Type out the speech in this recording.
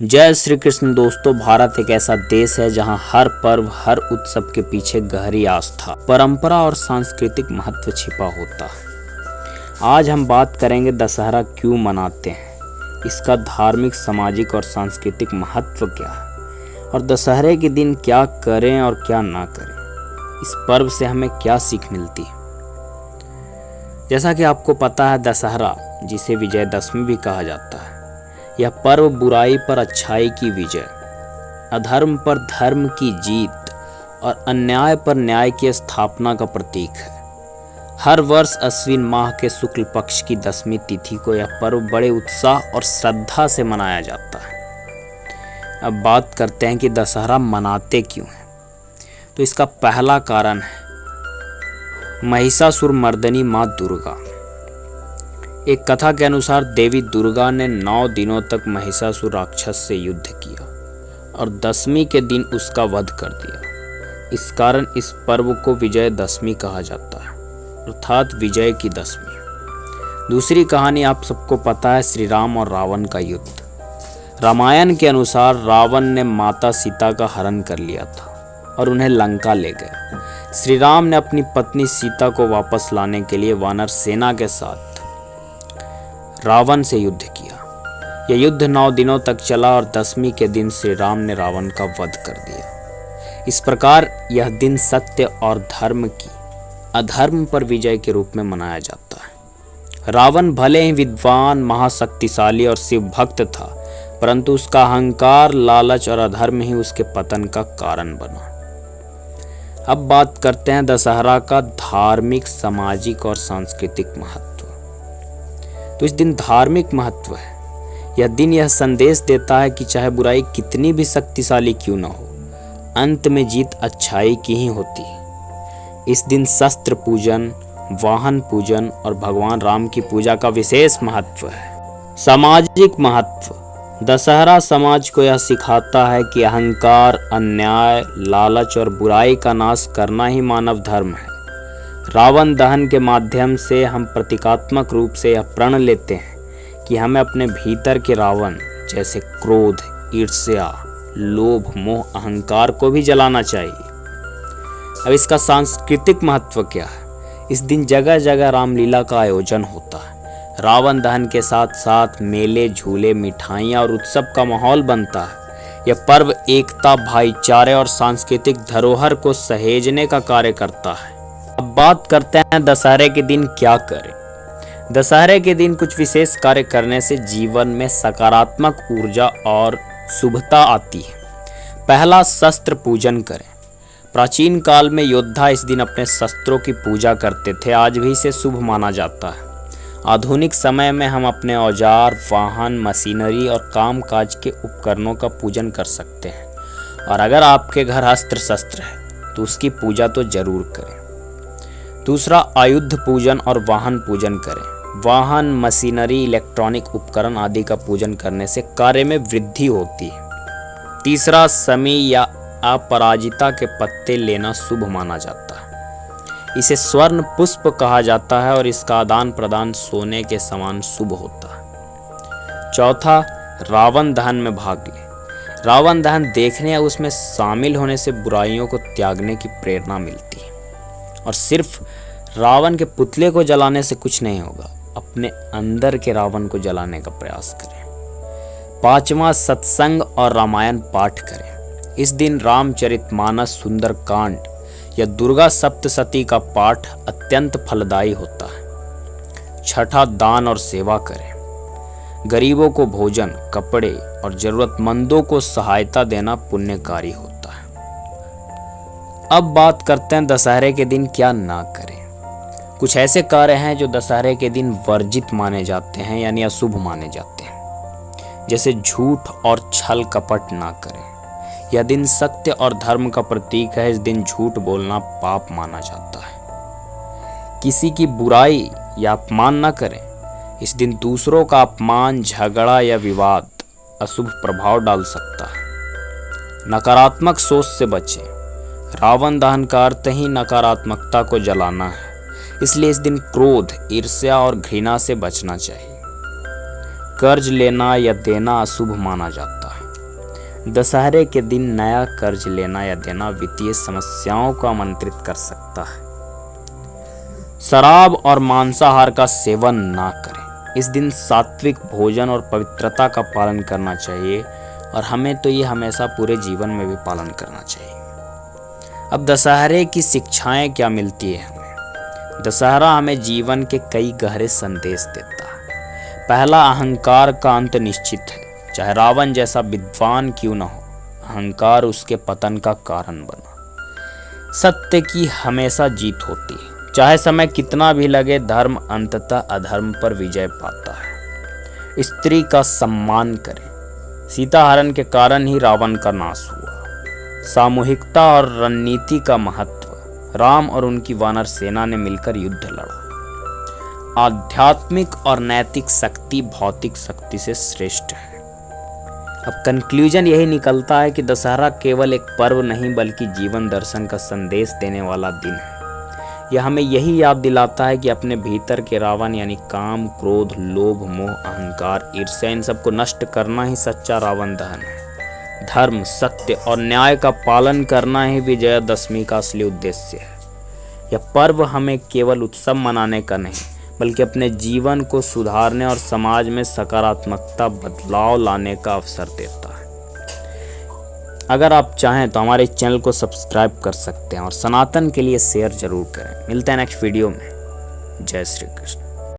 जय श्री कृष्ण दोस्तों। भारत एक ऐसा देश है जहां हर पर्व हर उत्सव के पीछे गहरी आस्था, परंपरा और सांस्कृतिक महत्व छिपा होता है। आज हम बात करेंगे दशहरा क्यों मनाते हैं, इसका धार्मिक, सामाजिक और सांस्कृतिक महत्व क्या है और दशहरे के दिन क्या करें और क्या ना करें। इस पर्व से हमें क्या सीख मिलती है। जैसा कि आपको पता है, दशहरा जिसे विजयदशमी भी कहा जाता है, यह पर्व बुराई पर अच्छाई की विजय, अधर्म पर धर्म की जीत और अन्याय पर न्याय की स्थापना का प्रतीक है। हर वर्ष अश्विन माह के शुक्ल पक्ष की 10वीं तिथि को यह पर्व बड़े उत्साह और श्रद्धा से मनाया जाता है। अब बात करते हैं कि दशहरा मनाते क्यों हैं। तो इसका पहला कारण है महिषासुर मर्दनी माँ दुर्गा। एक कथा के अनुसार देवी दुर्गा ने 9 दिनों तक महिषासुर राक्षस से युद्ध किया और 10वीं के दिन उसका वध कर दिया। इस कारण इस पर्व को विजयदशमी कहा जाता है, अर्थात विजय की दशमी। दूसरी कहानी आप सबको पता है, श्री राम और रावण का युद्ध। रामायण के अनुसार रावण ने माता सीता का हरण कर लिया था और उन्हें लंका ले गए। श्री राम ने अपनी पत्नी सीता को वापस लाने के लिए वानर सेना के साथ रावण से युद्ध किया। यह युद्ध 9 दिनों तक चला और 10वीं के दिन श्री राम ने रावण का वध कर दिया। इस प्रकार यह दिन सत्य और धर्म की अधर्म पर विजय के रूप में मनाया जाता है। रावण भले ही विद्वान, महाशक्तिशाली और शिव भक्त था, परंतु उसका अहंकार, लालच और अधर्म ही उसके पतन का कारण बना। अब बात करते हैं दशहरा का धार्मिक, सामाजिक और सांस्कृतिक महत्व। तो इस दिन धार्मिक महत्व है। यह दिन यह संदेश देता है कि चाहे बुराई कितनी भी शक्तिशाली क्यों न हो, अंत में जीत अच्छाई की ही होती है। इस दिन शस्त्र पूजन, वाहन पूजन और भगवान राम की पूजा का विशेष महत्व है। सामाजिक महत्व। दशहरा समाज को यह सिखाता है कि अहंकार, अन्याय, लालच और बुराई का नाश करना ही मानव धर्म है। रावण दहन के माध्यम से हम प्रतीकात्मक रूप से यह प्रण लेते हैं कि हमें अपने भीतर के रावण जैसे क्रोध, ईर्ष्या, लोभ, मोह, अहंकार को भी जलाना चाहिए। अब इसका सांस्कृतिक महत्व क्या है। इस दिन जगह जगह रामलीला का आयोजन होता है। रावण दहन के साथ साथ मेले, झूले, मिठाइयाँ और उत्सव का माहौल बनता है। यह पर्व एकता, भाईचारे और सांस्कृतिक धरोहर को सहेजने का कार्य करता है। अब बात करते हैं दशहरे के दिन क्या करें। दशहरे के दिन कुछ विशेष कार्य करने से जीवन में सकारात्मक ऊर्जा और शुभता आती है। पहला, शस्त्र पूजन करें। प्राचीन काल में योद्धा इस दिन अपने शस्त्रों की पूजा करते थे। आज भी इसे शुभ माना जाता है। आधुनिक समय में हम अपने औजार, वाहन, मशीनरी और कामकाज के उपकरणों का पूजन कर सकते हैं, और अगर आपके घर अस्त्र शस्त्र है तो उसकी पूजा तो जरूर करें। दूसरा, आयुध पूजन और वाहन पूजन करें। वाहन, मशीनरी, इलेक्ट्रॉनिक उपकरण आदि का पूजन करने से कार्य में वृद्धि होती है। तीसरा, शमी या अपराजिता के पत्ते लेना शुभ माना जाता है। इसे स्वर्ण पुष्प कहा जाता है और इसका आदान प्रदान सोने के समान शुभ होता है। चौथा, रावण दहन में भाग लें। रावण दहन देखने या उसमें शामिल होने से बुराइयों को त्यागने की प्रेरणा मिलती है, और सिर्फ रावण के पुतले को जलाने से कुछ नहीं होगा। अपने अंदर के रावण को जलाने का प्रयास करें। पांचवा, सत्संग और रामायण पाठ करें। इस दिन रामचरितमानस, सुंदरकांड या दुर्गा सप्तशती का पाठ अत्यंत फलदायी होता है। छठा, दान और सेवा करें। गरीबों को भोजन, कपड़े और जरूरतमंदों को सहायता देना पुण्यकारी होता है। अब बात करते हैं दशहरे के दिन क्या ना करें। कुछ ऐसे कार्य हैं जो दशहरे के दिन वर्जित माने जाते हैं, यानी अशुभ माने जाते हैं। जैसे झूठ और छल कपट ना करें। यह दिन सत्य और धर्म का प्रतीक है। इस दिन झूठ बोलना पाप माना जाता है। किसी की बुराई या अपमान ना करें। इस दिन दूसरों का अपमान, झगड़ा या विवाद अशुभ प्रभाव डाल सकता है। नकारात्मक सोच से बचें। रावण दहन का अर्थ ही नकारात्मकता को जलाना है, इसलिए इस दिन क्रोध, ईर्ष्या और घृणा से बचना चाहिए। कर्ज लेना या देना अशुभ माना जाता है। दशहरे के दिन नया कर्ज लेना या देना वित्तीय समस्याओं को आमंत्रित कर सकता है। शराब और मांसाहार का सेवन ना करें। इस दिन सात्विक भोजन और पवित्रता का पालन करना चाहिए और हमें तो ये हमेशा पूरे जीवन में भी पालन करना चाहिए। अब दशहरे की शिक्षाएं क्या मिलती है हमें? दशहरा हमें जीवन के कई गहरे संदेश देता है। पहला, अहंकार का अंत निश्चित है। चाहे रावण जैसा विद्वान क्यों न हो, अहंकार उसके पतन का कारण बना। सत्य की हमेशा जीत होती है। चाहे समय कितना भी लगे, धर्म अंततः अधर्म पर विजय पाता है। स्त्री का सम्मान करें। सीता हरण के कारण ही रावण का नाश हुआ। सामूहिकता और रणनीति का महत्व। राम और उनकी वानर सेना ने मिलकर युद्ध लड़ा। आध्यात्मिक और नैतिक शक्ति भौतिक शक्ति से श्रेष्ठ है। अब कंक्लूजन यही निकलता है कि दशहरा केवल एक पर्व नहीं बल्कि जीवन दर्शन का संदेश देने वाला दिन है। यह हमें यही याद दिलाता है कि अपने भीतर के रावण यानी काम, क्रोध, लोभ, मोह, अहंकार, ईर्ष्या, इन सबको नष्ट करना ही सच्चा रावण दहन है। धर्म, सत्य और न्याय का पालन करना ही विजयादशमी का असली उद्देश्य है। यह पर्व हमें केवल उत्सव मनाने का नहीं बल्कि अपने जीवन को सुधारने और समाज में सकारात्मकता बदलाव लाने का अवसर देता है। अगर आप चाहें तो हमारे चैनल को सब्सक्राइब कर सकते हैं और सनातन के लिए शेयर जरूर करें। मिलते हैं नेक्स्ट वीडियो में। जय श्री कृष्ण।